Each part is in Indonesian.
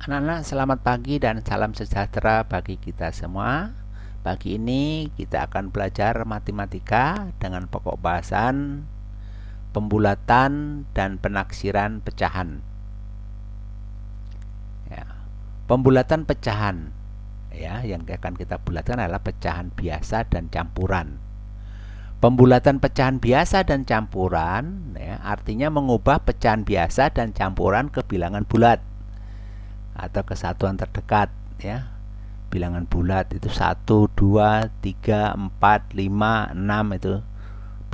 Anak-anak, selamat pagi dan salam sejahtera bagi kita semua. Pagi ini kita akan belajar matematika dengan pokok bahasan pembulatan dan penaksiran pecahan. Ya, pembulatan pecahan ya, yang akan kita bulatkan adalah pecahan biasa dan campuran. Pembulatan pecahan biasa dan campuran ya, artinya mengubah pecahan biasa dan campuran ke bilangan bulat atau kesatuan terdekat ya. Bilangan bulat itu 1, 2, 3, 4, 5, 6 itu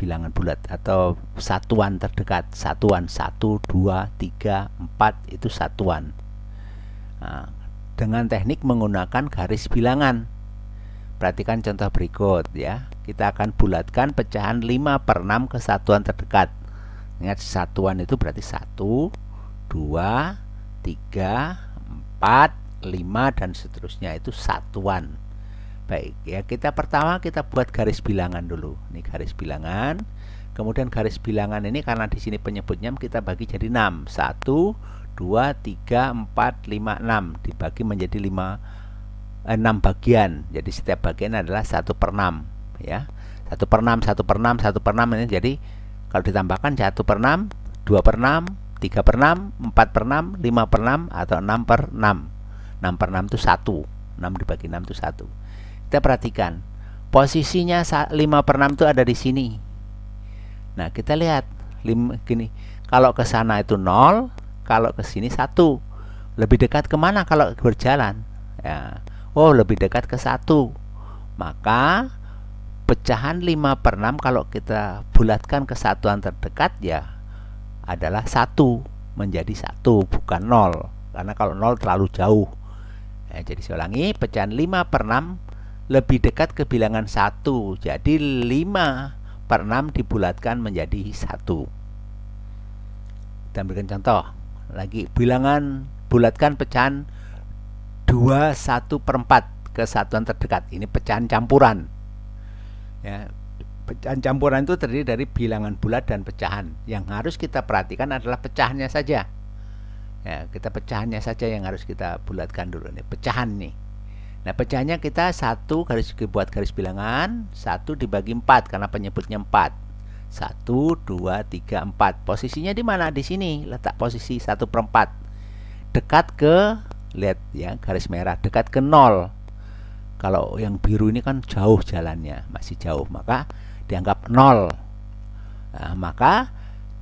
bilangan bulat atau satuan terdekat. Satuan 1, 2, 3, 4 itu satuan. Nah, dengan teknik menggunakan garis bilangan. Perhatikan contoh berikut ya. Kita akan bulatkan pecahan 5/6 ke satuan terdekat. Ingat, satuan itu berarti 1, 2, 3, 4, 5 dan seterusnya, itu satuan. Baik ya, pertama kita buat garis bilangan dulu. Ini garis bilangan. Kemudian garis bilangan ini karena di sini penyebutnya kita bagi jadi 6. 1, 2, 3, 4, 5, 6 dibagi menjadi 6 bagian. Jadi setiap bagian adalah 1/6 ya. 1/6, 1/6, 1/6 ini jadi kalau ditambahkan 1/6, 2/6, 3/6, 4/6, 5/6 atau 6/6. 6/6 itu 1. 6 dibagi 6 itu 1. Kita perhatikan posisinya 5/6 itu ada di sini. Nah, kita lihat gini, kalau ke sana itu 0, kalau ke sini 1. Lebih dekat kemana kalau berjalan? Ya. Oh, lebih dekat ke 1. Maka pecahan 5/6 kalau kita bulatkan ke satuan terdekat ya adalah 1, menjadi 1 bukan 0, karena kalau 0 terlalu jauh ya. Jadi saya ulangi, pecahan 5/6 lebih dekat ke bilangan 1, jadi 5/6 dibulatkan menjadi 1. Kita berikan contoh lagi, bilangan bulatkan pecahan 2/1/4 ke satuan terdekat. Ini pecahan campuran ya. Pecahan campuran itu terdiri dari bilangan bulat dan pecahan. Yang harus kita perhatikan adalah pecahannya saja ya. Pecahannya saja yang harus kita bulatkan dulu nih, pecahan nih. Nah, pecahannya kita 1 garis buat garis bilangan, 1 dibagi 4 karena penyebutnya 4. 1, 2, 3, 4. Posisinya di mana? Di sini letak posisi 1/4. Dekat ke, lihat ya, garis merah, dekat ke 0. Kalau yang biru ini kan jauh jalannya, masih jauh, maka dianggap 0. Nah, maka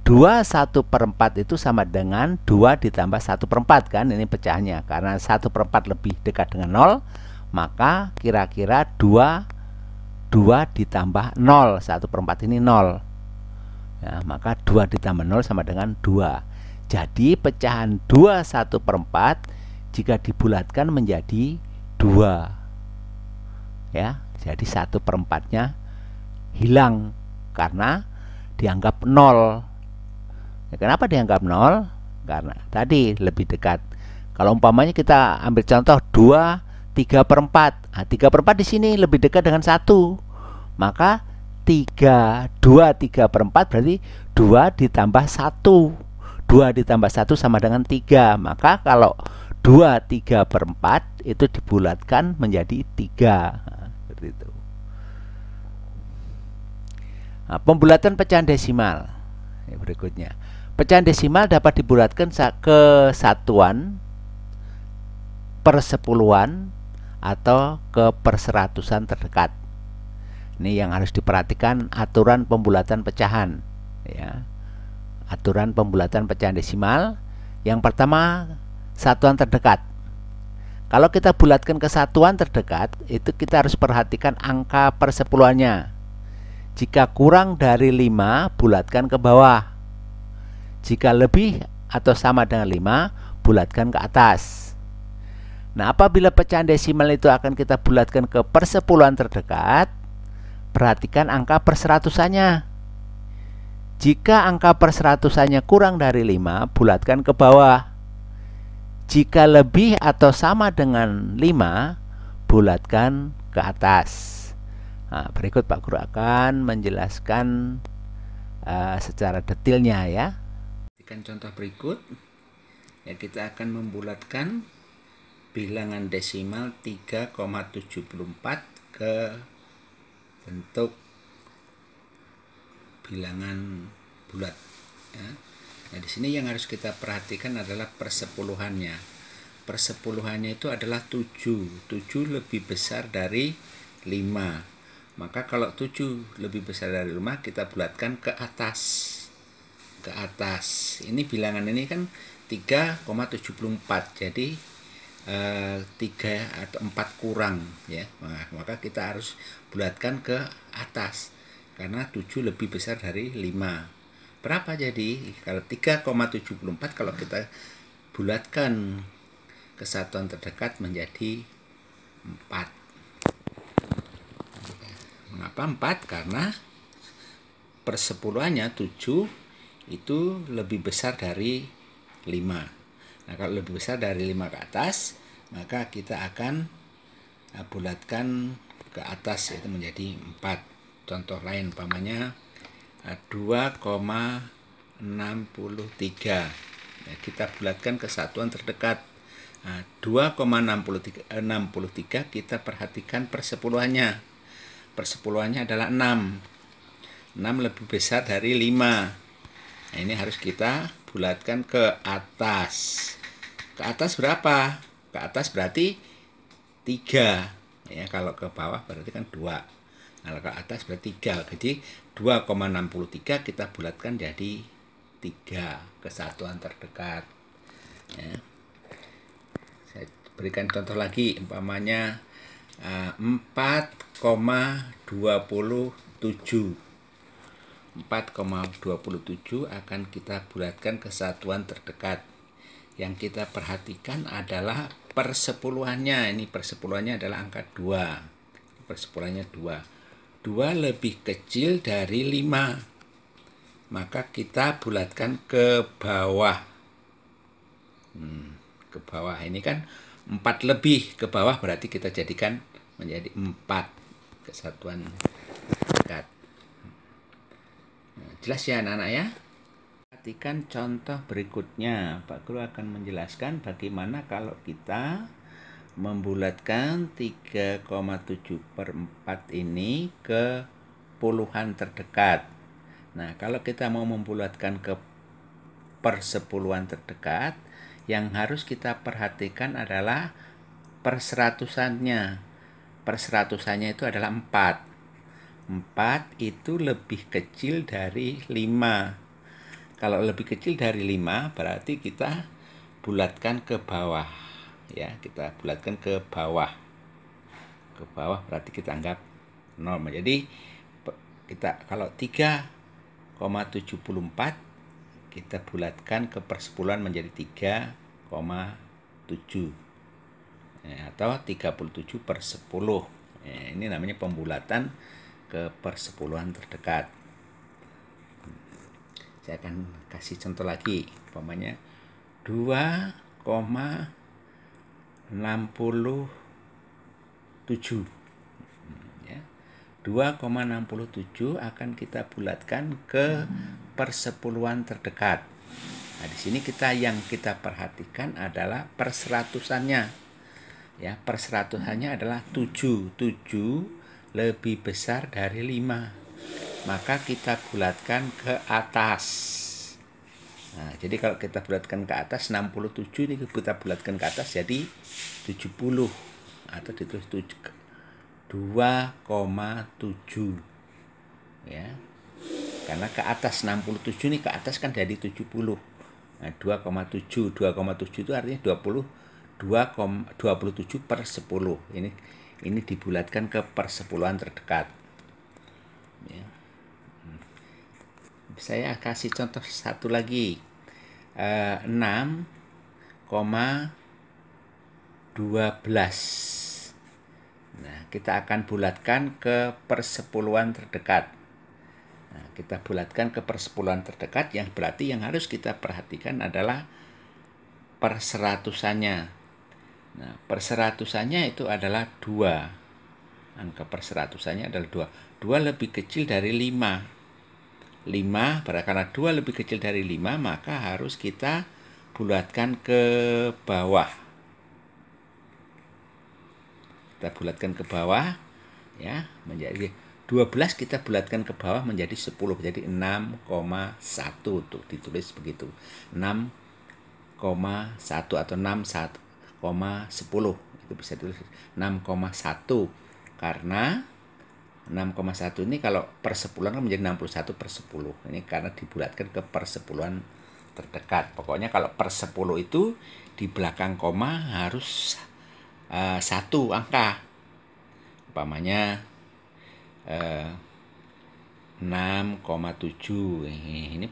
2/1/4 itu sama dengan 2 ditambah 1/4 kan, ini pecahannya. Karena 1/4 lebih dekat dengan 0, maka kira-kira 2 ditambah 0. 1/4 ini 0 ya, maka 2 ditambah 0 sama dengan 2. Jadi pecahan 2/1/4 jika dibulatkan menjadi 2 ya. Jadi 1/4-nya hilang karena dianggap 0 ya. Kenapa dianggap 0? Karena tadi lebih dekat. Kalau umpamanya kita ambil contoh 2 3/4. Nah, 3/4 di sini lebih dekat dengan 1. Maka 2 3/4 berarti 2 ditambah 1. 2 ditambah 1 sama dengan 3. Maka kalau 2 3/4 itu dibulatkan menjadi 3. Nah, seperti itu. Nah, pembulatan pecahan desimal berikutnya. Pecahan desimal dapat dibulatkan ke satuan, persepuluhan, atau ke perseratusan terdekat. Ini yang harus diperhatikan aturan pembulatan pecahan ya. Aturan pembulatan pecahan desimal. Yang pertama, satuan terdekat. Kalau kita bulatkan ke satuan terdekat, itu kita harus perhatikan angka persepuluhannya. Jika kurang dari 5, bulatkan ke bawah. Jika lebih atau sama dengan 5, bulatkan ke atas. Nah, apabila pecahan desimal itu akan kita bulatkan ke persepuluhan terdekat, perhatikan angka perseratusannya. Jika angka perseratusannya kurang dari 5, bulatkan ke bawah. Jika lebih atau sama dengan 5, bulatkan ke atas. Nah, berikut Pak Guru akan menjelaskan secara detailnya ya. Contoh berikut ya, kita akan membulatkan bilangan desimal 3,74 ke bentuk bilangan bulat ya. Nah, di sini yang harus kita perhatikan adalah persepuluhannya. Persepuluhannya itu adalah 7. 7 lebih besar dari 5. Maka kalau 7 lebih besar dari 5, kita bulatkan ke atas. Ke atas. Ini bilangan ini kan 3,74. Jadi 3 atau 4 kurang ya. Maka kita harus bulatkan ke atas. Karena 7 lebih besar dari 5. Berapa jadi? Kalau 3,74 kalau kita bulatkan ke satuan terdekat menjadi 4. Mengapa 4? Karena persepuluhannya 7 itu lebih besar dari 5. Nah, kalau lebih besar dari 5 ke atas, maka kita akan bulatkan ke atas, yaitu menjadi 4. Contoh lain umpamanya 2,63. Ya, kita bulatkan ke satuan terdekat. Nah, 2,63 kita perhatikan persepuluhannya. Persepuluhannya adalah 6. 6 lebih besar dari 5. Nah, ini harus kita bulatkan ke atas. Ke atas berapa? Ke atas berarti 3. Ya, kalau ke bawah berarti kan 2. Nah, ke atas berarti 3. Jadi 2,63 kita bulatkan jadi 3 ke satuan terdekat. Ya. Saya berikan contoh lagi, umpamanya 4,27. 4,27 akan kita bulatkan ke satuan terdekat. Yang kita perhatikan adalah persepuluhannya. Ini persepuluhannya adalah angka 2. Persepuluhannya 2. 2 lebih kecil dari 5. Maka kita bulatkan ke bawah. Ke bawah. Ini kan 4 lebih ke bawah, berarti kita jadikan menjadi 4 kesatuan dekat. Nah, jelas ya anak-anak ya? Perhatikan contoh berikutnya. Pak Guru akan menjelaskan bagaimana kalau kita membulatkan 3,7/4 ini ke puluhan terdekat. Nah, kalau kita mau membulatkan ke persepuluhan terdekat, yang harus kita perhatikan adalah perseratusannya. Perseratusannya itu adalah 4. 4 itu lebih kecil dari 5. Kalau lebih kecil dari 5, berarti kita bulatkan ke bawah. Ya, kita bulatkan ke bawah. Ke bawah berarti kita anggap 0. Jadi kita kalau 3,74 kita bulatkan ke persepuluhan menjadi 3,7. Ya, atau 37/10. Ya, ini namanya pembulatan ke persepuluhan terdekat. Saya akan kasih contoh lagi, umpamanya 2,67 ya. 2,67 akan kita bulatkan ke persepuluhan terdekat. Nah, di sini yang kita perhatikan adalah perseratusannya. Ya, perseratusannya adalah 7. 7 lebih besar dari 5. Maka kita bulatkan ke atas. Nah, jadi kalau kita bulatkan ke atas 67 ini kita bulatkan ke atas jadi 70 atau ditulis 2,7 ya. Karena ke atas 67 ini ke atas kan dari 70. Nah, 2,7 itu artinya 27/10. Ini dibulatkan ke persepuluhan terdekat. Ya. Saya kasih contoh satu lagi. 6,12. Nah, kita akan bulatkan ke persepuluhan terdekat. Nah, kita bulatkan ke persepuluhan terdekat, yang berarti yang harus kita perhatikan adalah perseratusannya. Nah, perseratusannya itu adalah 2. Angka perseratusannya adalah 2. 2 lebih kecil dari 5. 5, karena 2 lebih kecil dari 5, maka harus kita bulatkan ke bawah. kita bulatkan ke bawah ya, menjadi 12 kita bulatkan ke bawah menjadi 10, jadi 6,1 tuh ditulis begitu. 6,1 atau 6,10 itu bisa ditulis 6,1 karena 6,1 ini kalau persepuluhan kan menjadi 61 per 10. Ini karena dibulatkan ke persepuluhan terdekat. Pokoknya kalau per 10 itu di belakang koma harus satu angka. Umpamanya 6,7. Ini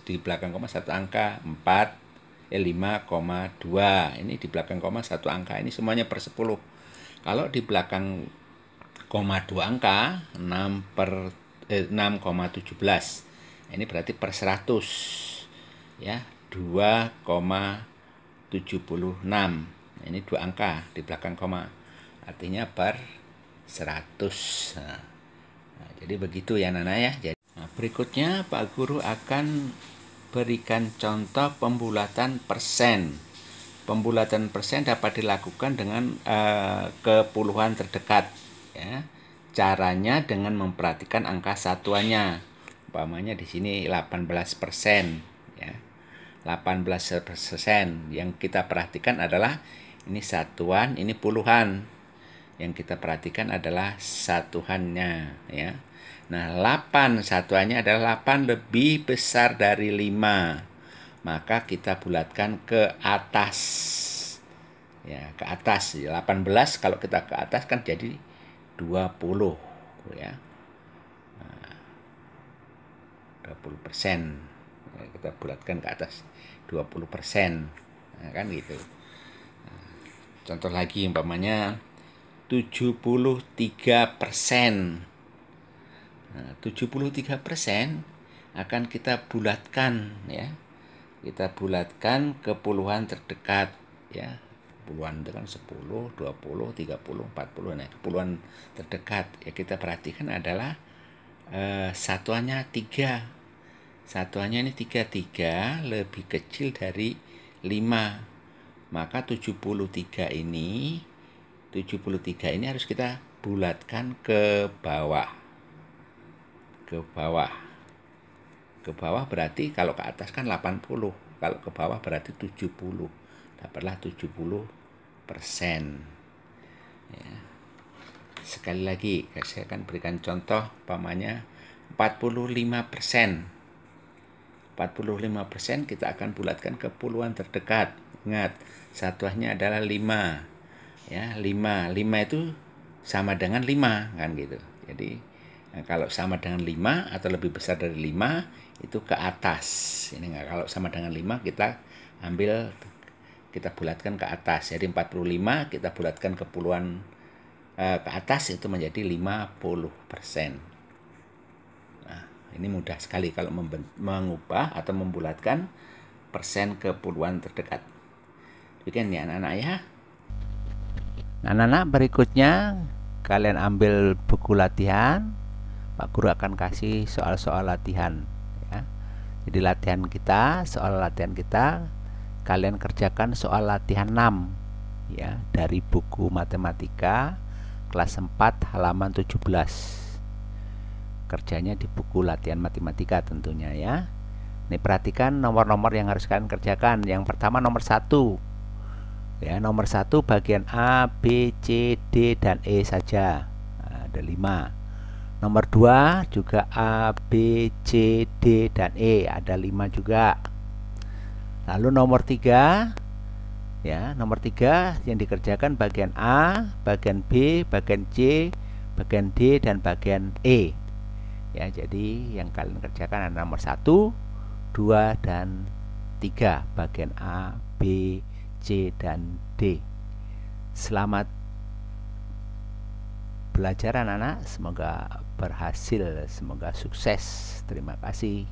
di belakang koma satu angka. 5,2. Ini di belakang koma satu angka. Ini semuanya per 10. Kalau di belakang koma 2 angka 6,17. Ini berarti per 100 ya, 2,76. Ini 2 angka di belakang koma, artinya per 100. Nah, jadi begitu ya Nana ya. Berikutnya Pak Guru akan berikan contoh pembulatan persen. Pembulatan persen dapat dilakukan dengan kepuluhan terdekat ya. Caranya dengan memperhatikan angka satuannya. Umpamanya di sini 18% ya. 18%. Yang kita perhatikan adalah ini satuan, ini puluhan. Yang kita perhatikan adalah satuannya ya. Nah, 8 satuannya adalah 8 lebih besar dari 5. Maka kita bulatkan ke atas. Ya, ke atas. 18 kalau kita ke atas kan jadi 20 ya. Nah, 20%. Ya, kita bulatkan ke atas 20%. Nah, kan gitu. Nah, contoh lagi umpamanya 73%. Nah, 73% akan kita bulatkan ya. Kita bulatkan ke puluhan terdekat ya. Puluhan itu kan 10, 20, 30, 40. Nah, puluhan terdekat ya kita perhatikan adalah satuannya 3. Satuannya ini 3 lebih kecil dari 5. Maka 73 ini harus kita bulatkan ke bawah. Ke bawah berarti kalau ke atas kan 80, kalau ke bawah berarti 70. Dapatlah 70%. Ya. Sekali lagi saya akan berikan contoh umpamanya 45%. 45% kita akan bulatkan ke puluhan terdekat. Ingat, satuannya adalah 5. Ya, 5 itu sama dengan 5 kan gitu. Jadi nah, kalau sama dengan 5 atau lebih besar dari 5 itu ke atas. Ini enggak, kalau sama dengan 5 kita bulatkan ke atas. Jadi 45 kita bulatkan ke puluhan ke atas itu menjadi 50%. Nah, ini mudah sekali kalau mengubah atau membulatkan persen ke puluhan terdekat. Demikian ya anak-anak ya. Nah, anak-anak berikutnya kalian ambil buku latihan. Pak Guru akan kasih soal-soal latihan ya. Jadi soal latihan kita kalian kerjakan soal latihan 6 ya dari buku matematika kelas 4 halaman 17. Kerjanya di buku latihan matematika tentunya ya. Ini perhatikan nomor-nomor yang harus kalian kerjakan. Yang pertama nomor 1. Ya, nomor 1 bagian A, B, C, D dan E saja. Nah, ada 5. Nomor 2 juga A, B, C, D, dan E. Ada 5 juga. Lalu nomor 3 ya, nomor 3 yang dikerjakan bagian A, bagian B, bagian C, bagian D, dan bagian E. Ya, jadi yang kalian kerjakan ada nomor 1, 2, dan 3. Bagian A, B, C, dan D. Selamat belajar anak-anak, semoga berhasil, semoga sukses. Terima kasih.